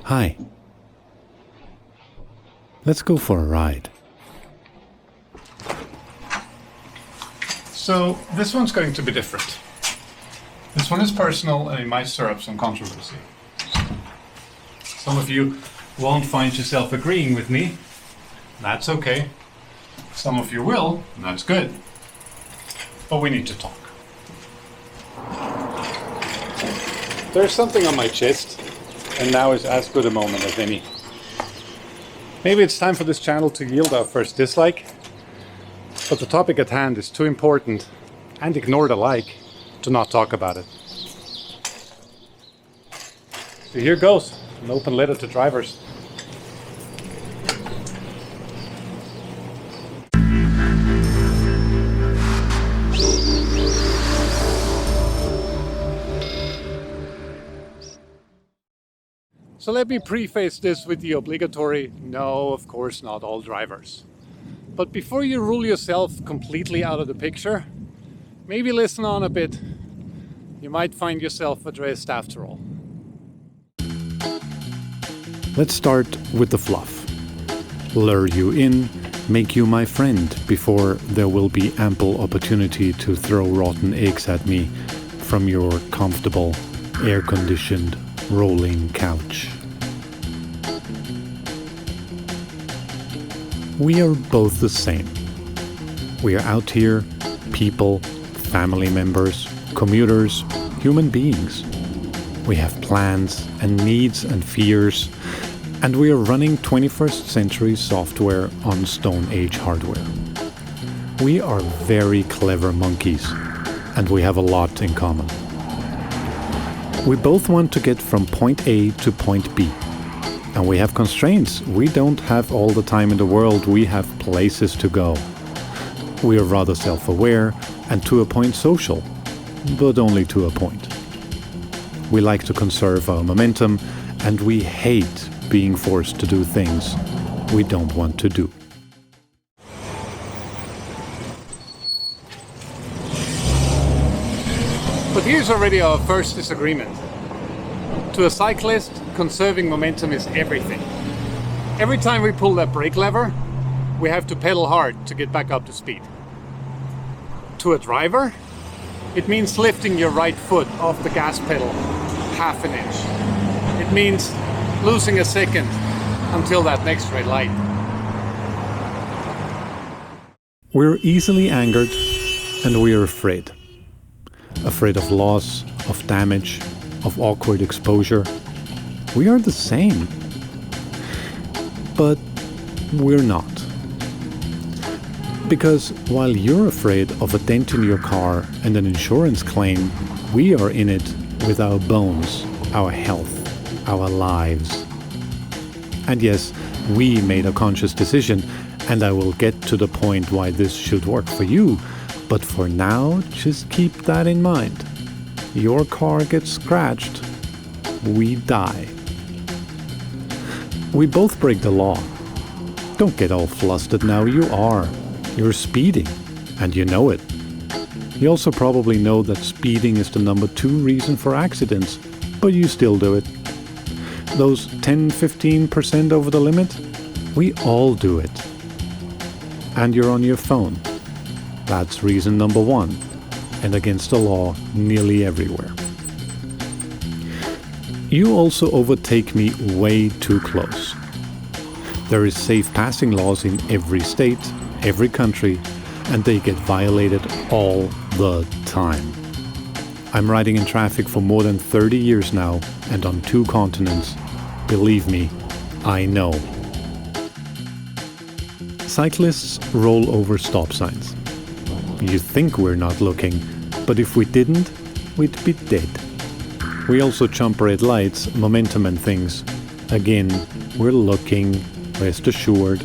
Hi. Let's go for a ride. So this one's going to be different. This one is personal and it might stir up some controversy. Some of you won't find yourself agreeing with me. That's okay. Some of you will, and that's good. But we need to talk. There's something on my chest, and now is as good a moment as any. Maybe it's time for this channel to yield our first dislike, but the topic at hand is too important and ignored alike to not talk about it. So here goes, an open letter to drivers. So let me preface this with the obligatory, no, of course not all drivers. But before you rule yourself completely out of the picture, maybe listen on a bit. You might find yourself addressed after all. Let's start with the fluff. Lure you in, make you my friend before there will be ample opportunity to throw rotten eggs at me from your comfortable, air-conditioned, rolling couch. We are both the same. We are out here, people, family members, commuters, human beings. We have plans and needs and fears, and we are running 21st century software on Stone Age hardware. We are very clever monkeys, and we have a lot in common. We both want to get from point A to point B. And we have constraints. We don't have all the time in the world. We have places to go. We are rather self-aware and to a point social, but only to a point. We like to conserve our momentum, and we hate being forced to do things we don't want to do. But here's already our first disagreement. To a cyclist, conserving momentum is everything. Every time we pull that brake lever, we have to pedal hard to get back up to speed. To a driver, it means lifting your right foot off the gas pedal half an inch. It means losing a second until that next red light. We're easily angered, and we are afraid. Afraid of loss, of damage, of awkward exposure. We are the same. But we're not. Because while you're afraid of a dent in your car and an insurance claim, we are in it with our bones, our health, our lives. And yes, we made a conscious decision, and I will get to the point why this should work for you. But for now, just keep that in mind. Your car gets scratched, we die. We both break the law. Don't get all flustered now, you are. You're speeding, and you know it. You also probably know that speeding is the number 2 reason for accidents, but you still do it. Those 10-15% over the limit, we all do it. And you're on your phone. That's reason number 1, and against the law nearly everywhere. You also overtake me way too close. There is safe passing laws in every state, every country, and they get violated all the time. I'm riding in traffic for more than 30 years now, and on 2 continents. Believe me, I know. Cyclists roll over stop signs. You think we're not looking, but if we didn't, we'd be dead. We also jump red lights, momentum and things. Again, we're looking, rest assured.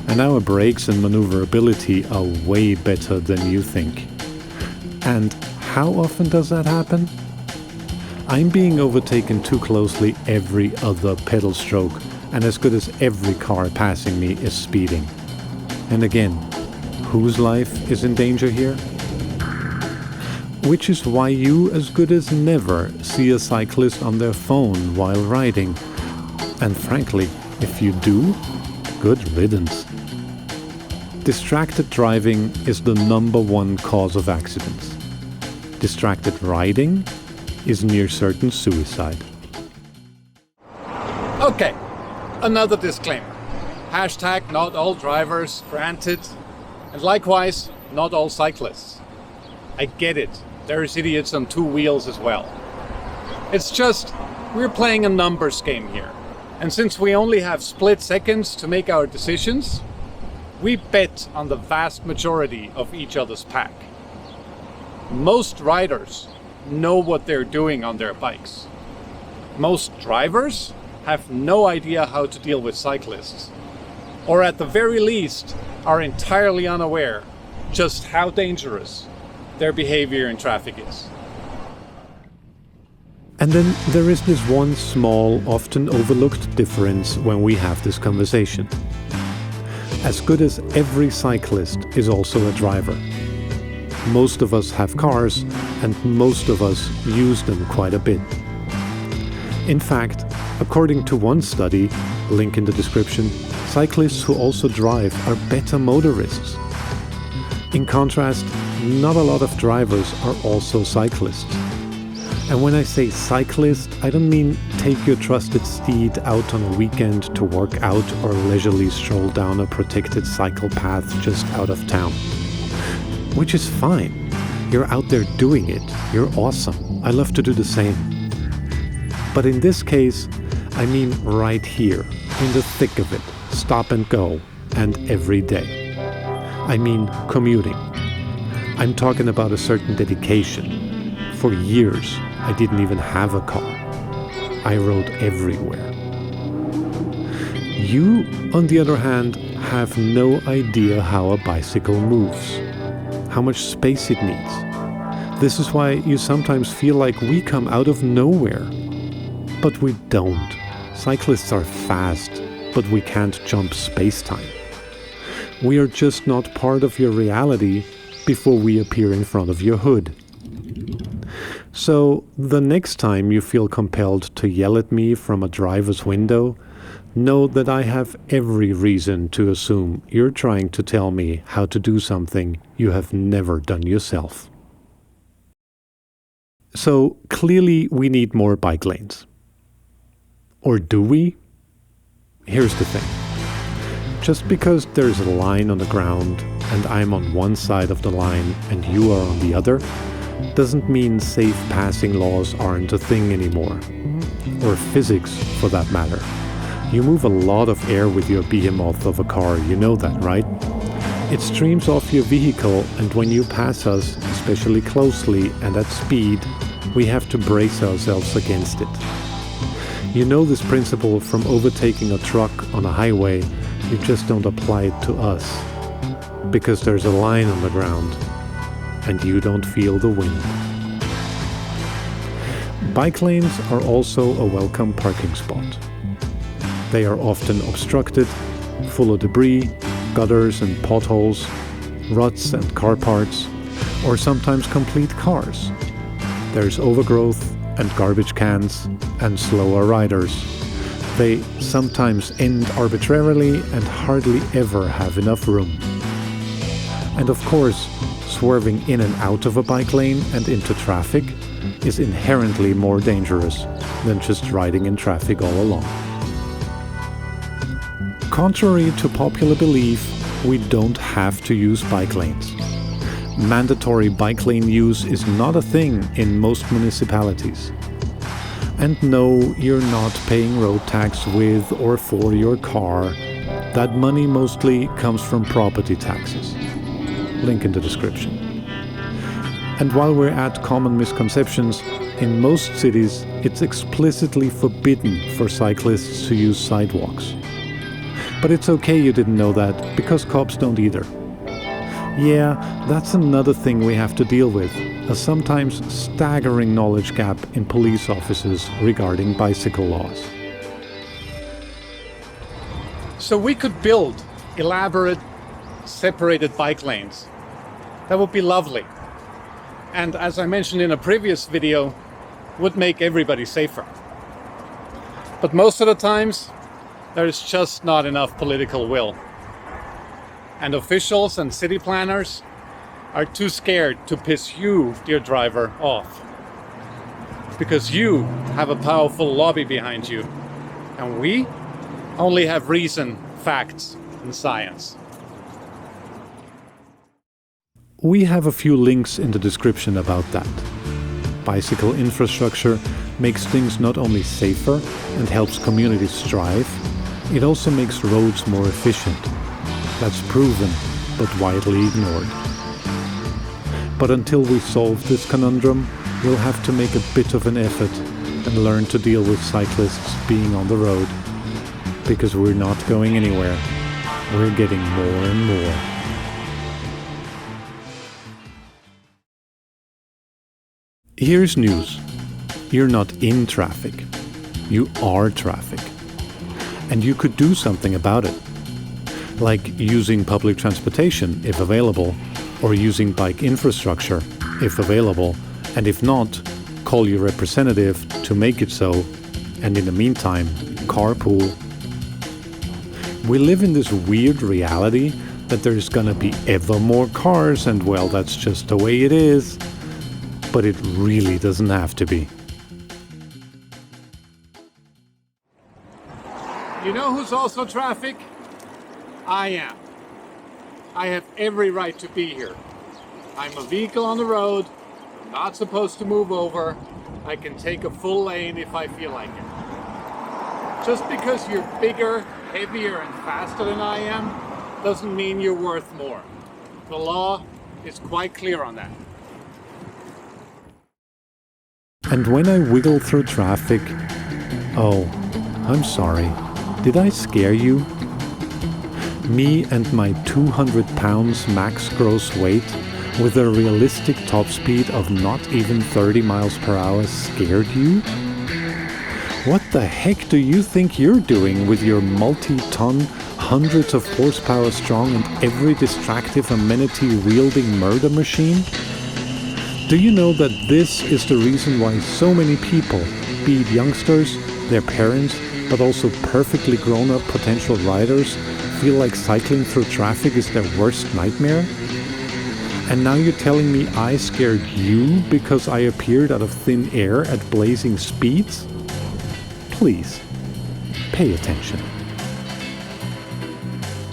And our brakes and maneuverability are way better than you think. And how often does that happen? I'm being overtaken too closely every other pedal stroke, and as good as every car passing me is speeding. And again, whose life is in danger here? Which is why you as good as never see a cyclist on their phone while riding, And frankly, if you do, good riddance. Distracted driving is the #1 cause of accidents. Distracted riding is near certain suicide. Okay, another disclaimer. Hashtag not all drivers, granted. And likewise, not all cyclists. I get it. There's idiots on two wheels as well. It's just, we're playing a numbers game here. And since we only have split seconds to make our decisions, we bet on the vast majority of each other's pack. Most riders know what they're doing on their bikes. Most drivers have no idea how to deal with cyclists, or at the very least are entirely unaware just how dangerous their behavior in traffic is. And then there is this one small, often overlooked difference when we have this conversation. As good as every cyclist is also a driver. Most of us have cars, and most of us use them quite a bit. In fact, according to one study, link in the description, cyclists who also drive are better motorists. In contrast, not a lot of drivers are also cyclists. And when I say cyclist, I don't mean take your trusted steed out on a weekend to work out or leisurely stroll down a protected cycle path just out of town. Which is fine. You're out there doing it. You're awesome. I love to do the same. But in this case, I mean right here, in the thick of it, stop and go, and every day. I mean commuting. I'm talking about a certain dedication. For years, I didn't even have a car. I rode everywhere. You, on the other hand, have no idea how a bicycle moves, how much space it needs. This is why you sometimes feel like we come out of nowhere. But we don't. Cyclists are fast, but we can't jump space-time. We are just not part of your reality before we appear in front of your hood. So, the next time you feel compelled to yell at me from a driver's window, know that I have every reason to assume you're trying to tell me how to do something you have never done yourself. So, clearly we need more bike lanes. Or do we? Here's the thing. Just because there's a line on the ground and I'm on one side of the line and you are on the other, doesn't mean safe passing laws aren't a thing anymore. Or physics, for that matter. You move a lot of air with your behemoth of a car, you know that, right? It streams off your vehicle, and when you pass us, especially closely and at speed, we have to brace ourselves against it. You know this principle from overtaking a truck on a highway, you just don't apply it to us. Because there's a line on the ground, and you don't feel the wind. Bike lanes are also a welcome parking spot. They are often obstructed, full of debris, gutters and potholes, ruts and car parts, or sometimes complete cars. There's overgrowth and garbage cans and slower riders. They sometimes end arbitrarily and hardly ever have enough room. And of course, swerving in and out of a bike lane and into traffic is inherently more dangerous than just riding in traffic all along. Contrary to popular belief, we don't have to use bike lanes. Mandatory bike lane use is not a thing in most municipalities. And no, you're not paying road tax with or for your car. That money mostly comes from property taxes. Link in the description. And while we're at common misconceptions, in most cities it's explicitly forbidden for cyclists to use sidewalks. But it's okay you didn't know that, because cops don't either. Yeah, that's another thing we have to deal with, a sometimes staggering knowledge gap in police offices regarding bicycle laws. So we could build elaborate, separated bike lanes. That would be lovely. And as I mentioned in a previous video, would make everybody safer. But most of the times, there's just not enough political will. And officials and city planners are too scared to piss you, dear driver, off. Because you have a powerful lobby behind you. And we only have reason, facts, and science. We have a few links in the description about that. Bicycle infrastructure makes things not only safer and helps communities thrive, it also makes roads more efficient. That's proven, but widely ignored. But until we solve this conundrum, we'll have to make a bit of an effort and learn to deal with cyclists being on the road. Because we're not going anywhere. We're getting more and more. Here's news. You're not in traffic. You are traffic. And you could do something about it. Like using public transportation if available, or using bike infrastructure if available, and if not, call your representative to make it so, and in the meantime, carpool. We live in this weird reality that there's gonna be ever more cars, and well, that's just the way it is. But it really doesn't have to be. You know who's also traffic? I am. I have every right to be here. I'm a vehicle on the road. I'm not supposed to move over. I can take a full lane if I feel like it. Just because you're bigger, heavier, and faster than I am doesn't mean you're worth more. The law is quite clear on that. And when I wiggle through traffic, oh, I'm sorry. Did I scare you? Me and my 200 pounds max gross weight with a realistic top speed of not even 30 miles per hour scared you? What the heck do you think you're doing with your multi-ton, hundreds of horsepower strong and every distractive amenity wielding murder machine? Do you know that this is the reason why so many people, be it youngsters, their parents, but also perfectly grown-up potential riders, feel like cycling through traffic is their worst nightmare? And now you're telling me I scared you because I appeared out of thin air at blazing speeds? Please, pay attention.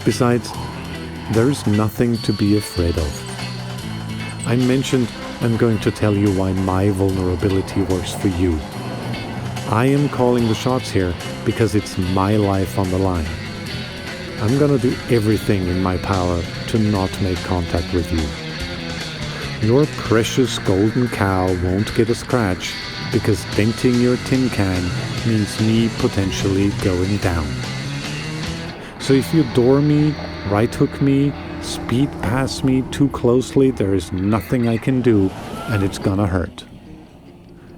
Besides, there's nothing to be afraid of. I mentioned I'm going to tell you why my vulnerability works for you. I am calling the shots here because it's my life on the line. I'm gonna do everything in my power to not make contact with you. Your precious golden cow won't get a scratch because denting your tin can means me potentially going down. So if you door me, right hook me, speed past me too closely, there is nothing I can do and it's gonna hurt.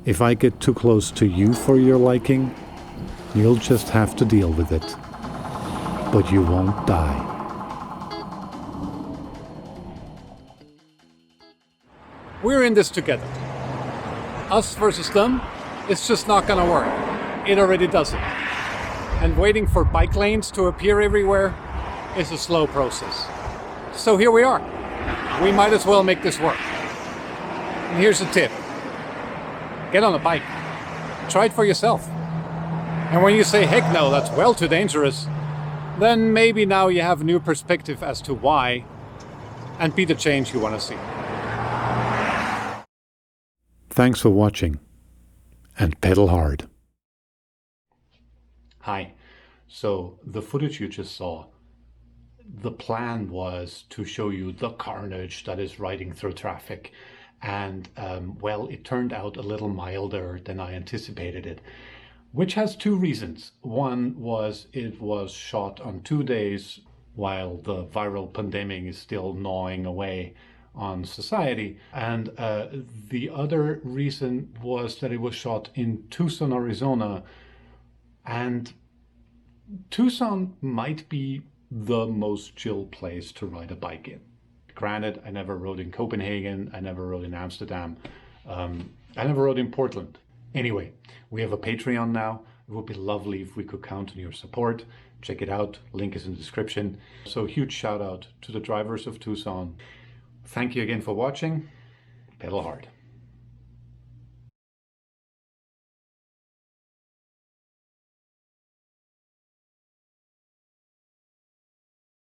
If I get too close to you for your liking, you'll just have to deal with it. But you won't die. We're in this together. Us versus them, it's just not gonna work. It already doesn't. And waiting for bike lanes to appear everywhere is a slow process. So here we are. We might as well make this work. And here's a tip. Get on a bike. Try it for yourself. And when you say, heck no, that's well too dangerous, then maybe now you have a new perspective as to why, and be the change you want to see. Thanks for watching, and pedal hard. Hi. So the footage you just saw, the plan was to show you the carnage that is riding through traffic. And well, it turned out a little milder than I anticipated it, which has two reasons. One was it was shot on 2 days while the viral pandemic is still gnawing away on society. And the other reason was that it was shot in Tucson, Arizona. And Tucson might be the most chill place to ride a bike in. Granted, I never rode in Copenhagen, I never rode in Amsterdam, I never rode in Portland. Anyway, we have a Patreon now. It would be lovely if we could count on your support. Check it out, link is in the description. So huge shout out to the drivers of Tucson. Thank you again for watching. Pedal hard.